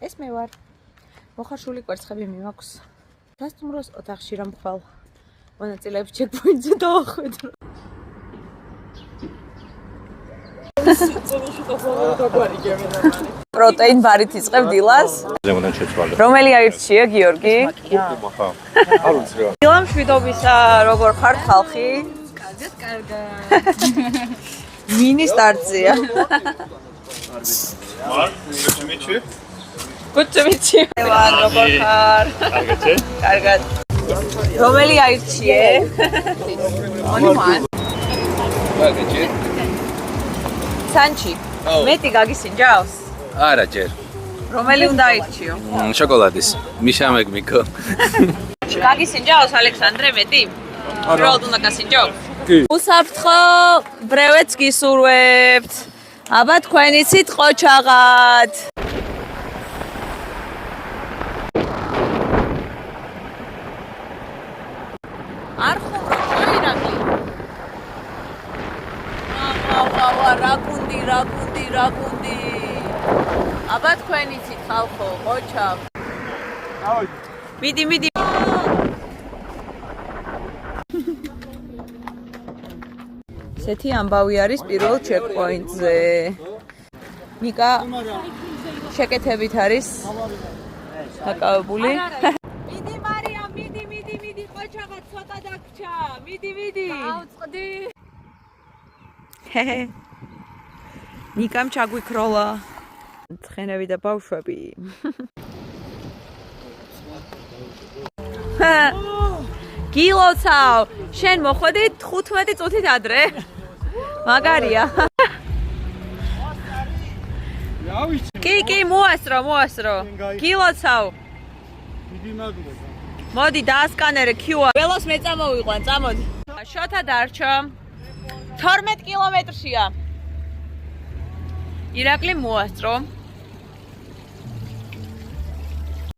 ეს მე ვარ. მოხარშული კვერცხები მიმაქვს. დასტუმროს ოთახში რომ ხვალ. მონაწილეებს ჩეკპოინტზე დაახვედრა. პროტეინ ბარით იწყებ დილას. რომელი აირჩია გიორგი? არ ვიცი რა. დილამ შვიდობისა როგორ ხართ ხალხი? კარგად. მინი სტარტზეა. გუჩმიჩი. ვარ როგორ ხარ? კარგად. რომელი აირჩიე? ონიმან. კარგად. სანჩი. მეტი გაგისინჯავს? არა ჯერ. რომელი უნდა აირჩიო? შოკოლადის. მიშა მეგმიკო. გაგისინჯავს ალექსანდრე მეტი? პირველად უნდა გასინჯო? კი. უსაფრთხო ბრევეთს გისურვებთ. აბა თქვენიცით ყოჩაღად. არ ხუმრო ჩაირაგი. რაკუნდი. აბა თქვენიცით ხალხო, ყოჩაღ. მიდი. ესეთი ამბავი არის პირველ ჩეკპოინტზე. ნიკა შეკეთებით არის დაკავებული. მიდი მარიამ, მიდი, ყოჩაღა ცოტა დაგჭა. მიდი. აუწყდი. ნიკამ ჩაგვიქროლა. ცხენები და ბავშვები. გილოცავ, შენ მოხვედი 15 წუთით ადრე. მაგარია. კი, მოასრო. გილოცავ. მოდი დაასკანერე QR. ველოს მე წამოვიყვან, წამოდი. შოთა დარჩა. 12 კილომეტრშია. ირაკლი მოასწრო.